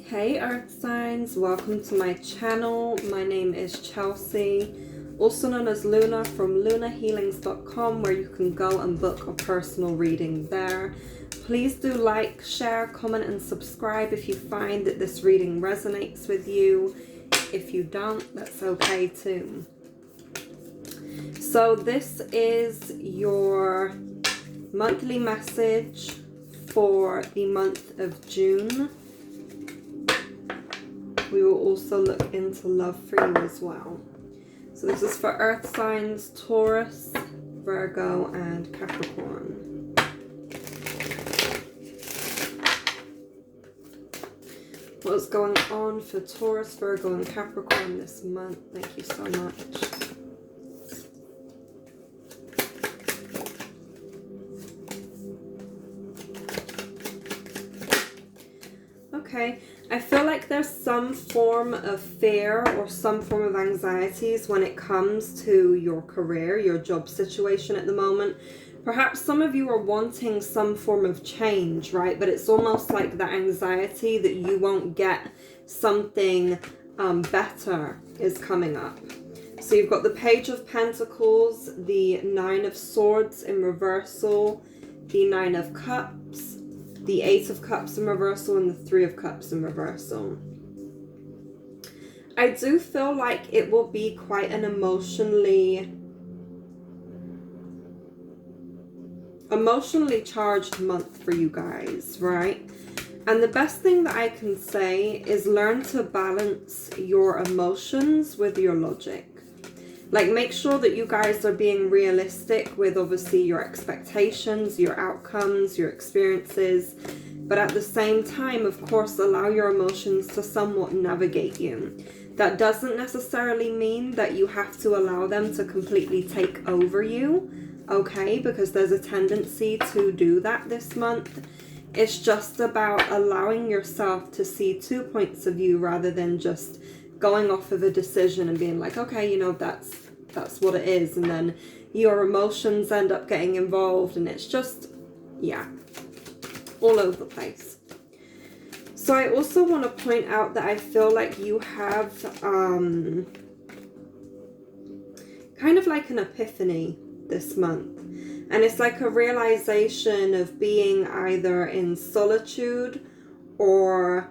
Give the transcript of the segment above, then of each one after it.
Hey Earth signs, welcome to my channel. My name is Chelsea, also known as Luna from lunahealings.com, where you can go and book a personal reading there. Please do like, share, comment and subscribe if you find that this reading resonates with you. If you don't, that's okay too. So this is your monthly message for the month of June. We will also look into love for you as well. So this is for Earth signs, Taurus, Virgo, and Capricorn. What's going on for Taurus, Virgo, and Capricorn this month? Thank you so much. Okay, I feel like there's some form of fear or some form of anxieties when it comes to your career, your job situation at the moment. Perhaps some of you are wanting some form of change, right? But it's almost like that anxiety that you won't get something better is coming up. So you've got the Page of Pentacles, the Nine of Swords in reversal, the Nine of Cups, the Eight of Cups in reversal, and the Three of Cups in reversal. I do feel like it will be quite an emotionally charged month for you guys, right? And the best thing that I can say is learn to balance your emotions with your logic. Like, make sure that you guys are being realistic with obviously your expectations, your outcomes, your experiences. But at the same time, of course, allow your emotions to somewhat navigate you. That doesn't necessarily mean that you have to allow them to completely take over you, okay? Because there's a tendency to do that this month. It's just about allowing yourself to see 2 points of view rather than just going off of a decision and being like, okay, you know, that's what it is, and then your emotions end up getting involved and it's just, yeah, all over the place. So I also want to point out that I feel like you have kind of like an epiphany this month, and it's like a realization of being either in solitude or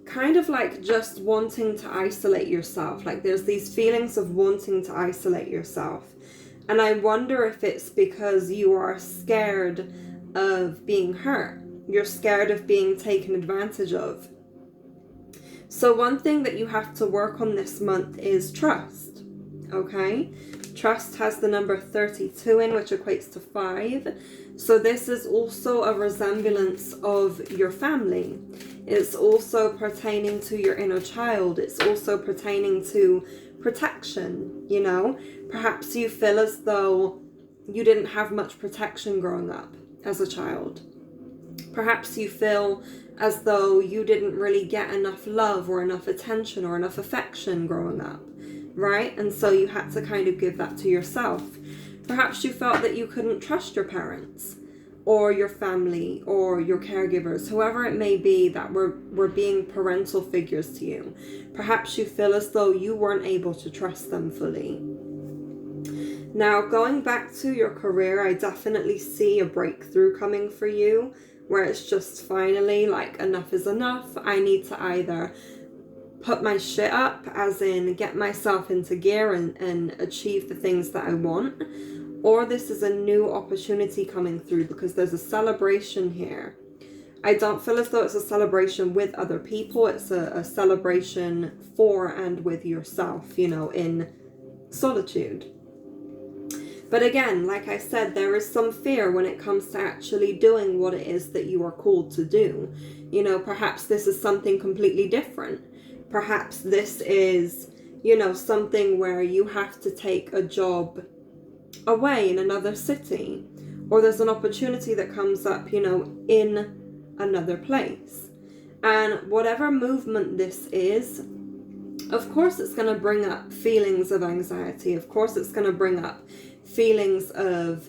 kind of like just wanting to isolate yourself. Like there's these feelings of wanting to isolate yourself. And I wonder if it's because you are scared of being hurt. You're scared of being taken advantage of. So one thing that you have to work on this month is trust. Okay? Trust has the number 32 in, which equates to 5. So this is also a resemblance of your family. It's also pertaining to your inner child. It's also pertaining to protection, you know. Perhaps you feel as though you didn't have much protection growing up as a child. Perhaps you feel as though you didn't really get enough love or enough attention or enough affection growing up, right? And so you had to kind of give that to yourself. Perhaps you felt that you couldn't trust your parents or your family or your caregivers, whoever it may be that were being parental figures to you. Perhaps you feel as though you weren't able to trust them fully. Now, going back to your career, I definitely see a breakthrough coming for you, where it's just finally like, enough is enough. I need to either put my shit up, as in get myself into gear and achieve the things that I want, or this is a new opportunity coming through because there's a celebration here. I don't feel as though it's a celebration with other people. It's a celebration for and with yourself, you know, in solitude. But again, like I said, there is some fear when it comes to actually doing what it is that you are called to do. You know, perhaps this is something completely different. Perhaps this is, you know, something where you have to take a job away in another city, or there's an opportunity that comes up, you know, in another place. And whatever movement this is, of course it's going to bring up feelings of anxiety. Of course it's going to bring up feelings of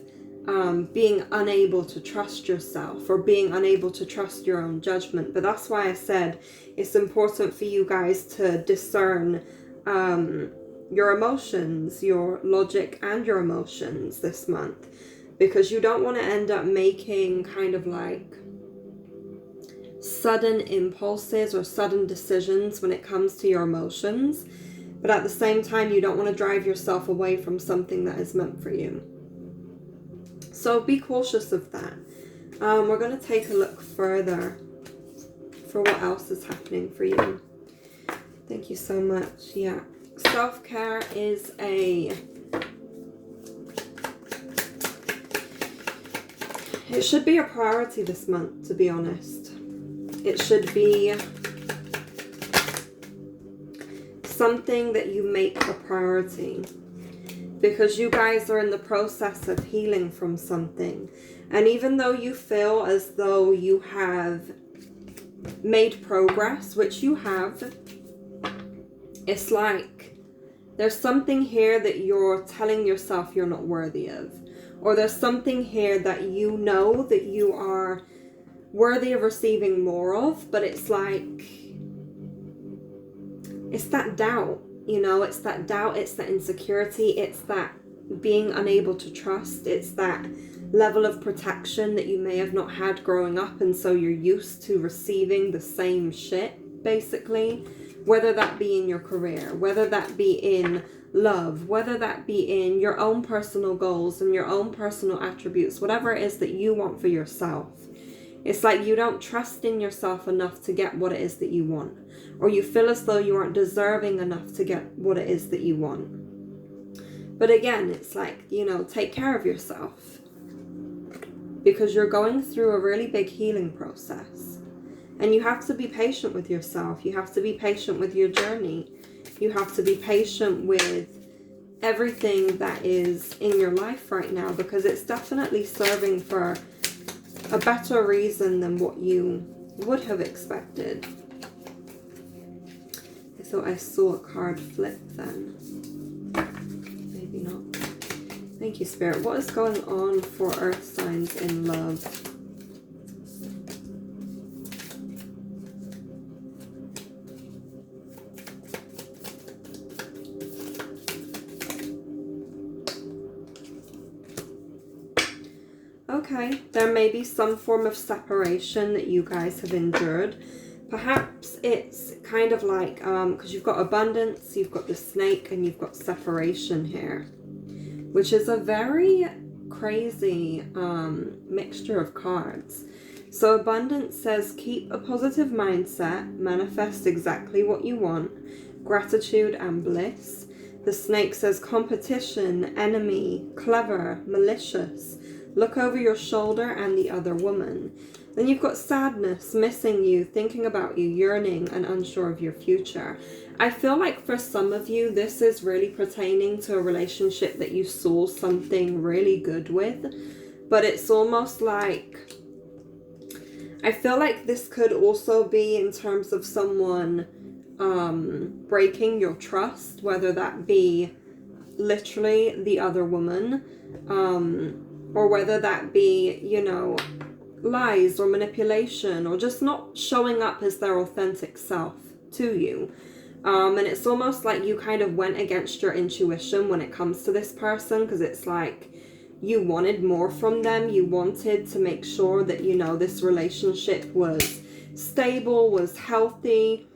being unable to trust yourself or being unable to trust your own judgment. But that's why I said it's important for you guys to discern your emotions, your logic and your emotions this month, because you don't want to end up making kind of like sudden impulses or sudden decisions when it comes to your emotions. But at the same time, you don't want to drive yourself away from something that is meant for you. So be cautious of that. We're going to take a look further for what else is happening for you. Thank you so much. Yeah. Self-care is it should be a priority this month, to be honest. It should be something that you make a priority, because you guys are in the process of healing from something. And even though you feel as though you have made progress, which you have, it's like there's something here that you're telling yourself you're not worthy of. Or there's something here that you know that you are worthy of receiving more of, but it's like, it's that doubt, you know, it's that doubt, it's that insecurity, it's that being unable to trust, it's that level of protection that you may have not had growing up, and so you're used to receiving the same shit, basically, whether that be in your career, whether that be in love, whether that be in your own personal goals and your own personal attributes, whatever it is that you want for yourself. It's like you don't trust in yourself enough to get what it is that you want, or you feel as though you aren't deserving enough to get what it is that you want. But again, it's like, you know, take care of yourself, because you're going through a really big healing process. And you have to be patient with yourself. You have to be patient with your journey. You have to be patient with everything that is in your life right now, because it's definitely serving for a better reason than what you would have expected. I thought I saw a card flip then. Maybe not. Thank you, Spirit. What is going on for Earth signs in love? Okay, there may be some form of separation that you guys have endured. Perhaps it's kind of like, because you've got abundance, you've got the snake, and you've got separation here, which is a very crazy mixture of cards. So abundance says keep a positive mindset, manifest exactly what you want, gratitude and bliss. The snake says competition, enemy, clever, malicious, look over your shoulder and the other woman. Then you've got sadness, missing you, thinking about you, yearning and unsure of your future. I feel like for some of you, this is really pertaining to a relationship that you saw something really good with. But it's almost like, I feel like this could also be in terms of someone breaking your trust, whether that be literally the other woman, or whether that be, you know, lies or manipulation, or just not showing up as their authentic self to you. And it's almost like you kind of went against your intuition when it comes to this person, because it's like you wanted more from them. You wanted to make sure that, you know, this relationship was stable, was healthy,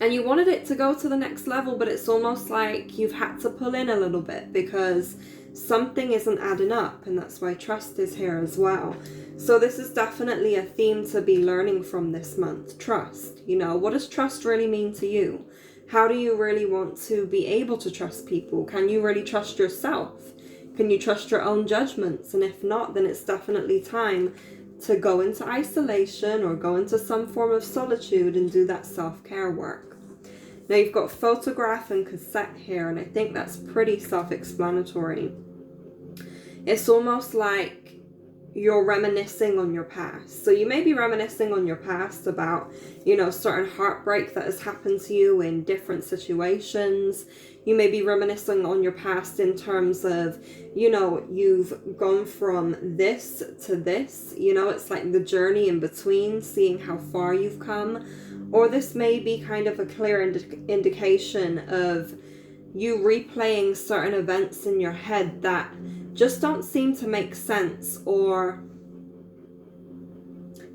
and you wanted it to go to the next level. But it's almost like you've had to pull in a little bit because something isn't adding up, and that's why trust is here as well. So this is definitely a theme to be learning from this month. Trust. You know, what does trust really mean to you? How do you really want to be able to trust people? Can you really trust yourself? Can you trust your own judgments? And if not, then it's definitely time to go into isolation or go into some form of solitude and do that self-care work. Now you've got photograph and cassette here, and I think that's pretty self-explanatory. It's almost like you're reminiscing on your past. So you may be reminiscing on your past about, you know, certain heartbreak that has happened to you in different situations. You may be reminiscing on your past in terms of, you know, you've gone from this to this, you know, it's like the journey in between, seeing how far you've come. Or this may be kind of a clear indication of you replaying certain events in your head that just don't seem to make sense, or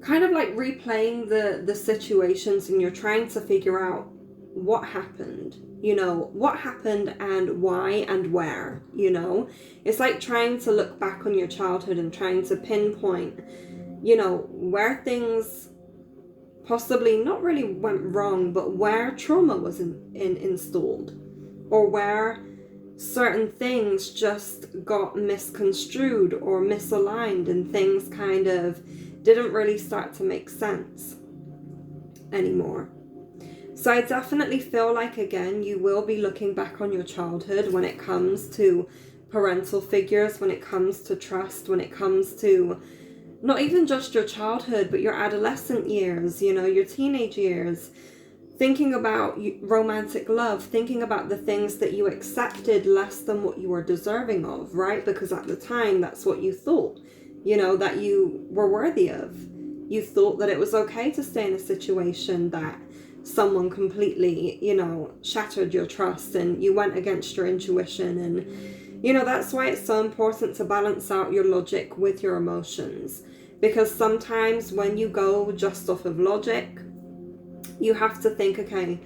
kind of like replaying the situations, and you're trying to figure out what happened, you know, what happened and why and where, you know. It's like trying to look back on your childhood and trying to pinpoint, you know, where things possibly not really went wrong, but where trauma was installed, or where certain things just got misconstrued or misaligned, and things kind of didn't really start to make sense anymore. So I definitely feel like, again, you will be looking back on your childhood when it comes to parental figures, when it comes to trust, when it comes to not even just your childhood, but your adolescent years, you know, your teenage years, thinking about romantic love, thinking about the things that you accepted less than what you were deserving of, right? Because at the time, that's what you thought, you know, that you were worthy of. You thought that it was okay to stay in a situation that someone completely, you know, shattered your trust, and you went against your intuition. And, you know, that's why it's so important to balance out your logic with your emotions. Because sometimes when you go just off of logic, you have to think, okay,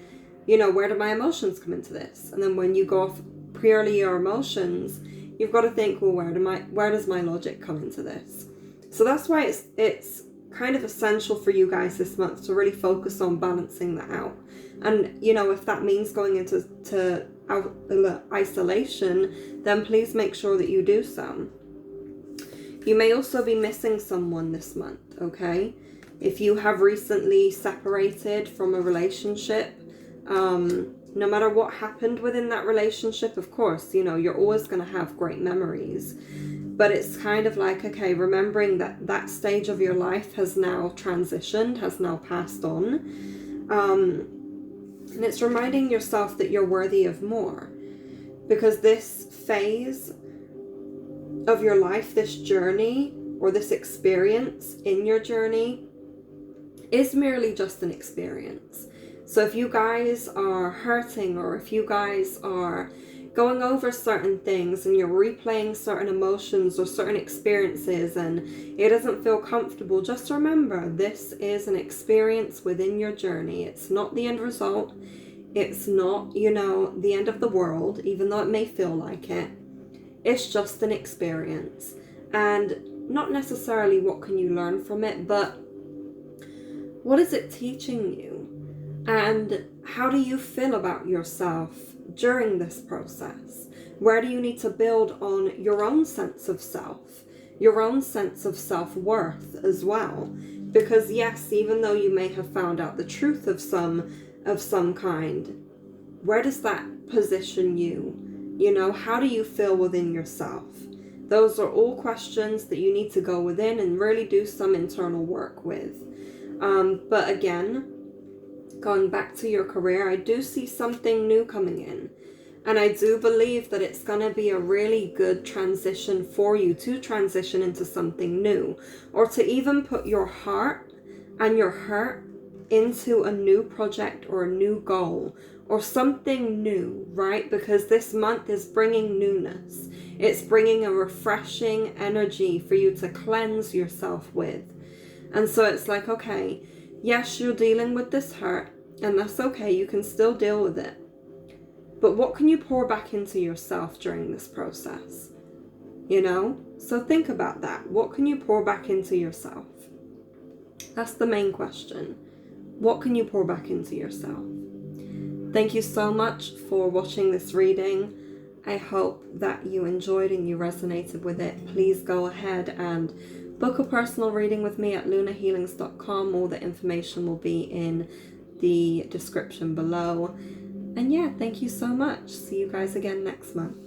you know, where do my emotions come into this? And then when you go off purely your emotions, you've got to think, well, where does my logic come into this? So that's why it's kind of essential for you guys this month to really focus on balancing that out. And, you know, if that means going into isolation, then please make sure that you do so. You may also be missing someone this month, okay? If you have recently separated from a relationship, no matter what happened within that relationship, of course, you know, you're always going to have great memories. But it's kind of like, okay, remembering that that stage of your life has now transitioned, has now passed on. And it's reminding yourself that you're worthy of more. Because this phase of your life, this journey, or this experience in your journey, is merely just an experience. So if you guys are hurting, or if you guys are going over certain things and you're replaying certain emotions or certain experiences and it doesn't feel comfortable, just remember, this is an experience within your journey. It's not the end result. It's not, you know, the end of the world, even though it may feel like it. It's just an experience. And not necessarily what can you learn from it, but what is it teaching you? And how do you feel about yourself during this process? Where do you need to build on your own sense of self, your own sense of self-worth as well? Because yes, even though you may have found out the truth of some kind, where does that position you? You know, how do you feel within yourself? Those are all questions that you need to go within and really do some internal work with. But again, going back to your career, I do see something new coming in. And I do believe that it's going to be a really good transition for you to transition into something new. Or to even put your heart and your hurt into a new project or a new goal or something new, right? Because this month is bringing newness. It's bringing a refreshing energy for you to cleanse yourself with. And so it's like, okay, yes, you're dealing with this hurt, and that's okay. You can still deal with it. But what can you pour back into yourself during this process? You know? So think about that. What can you pour back into yourself? That's the main question. What can you pour back into yourself? Thank you so much for watching this reading. I hope that you enjoyed and you resonated with it. Please go ahead and book a personal reading with me at lunahealings.com. All the information will be in the description below. And yeah, thank you so much. See you guys again next month.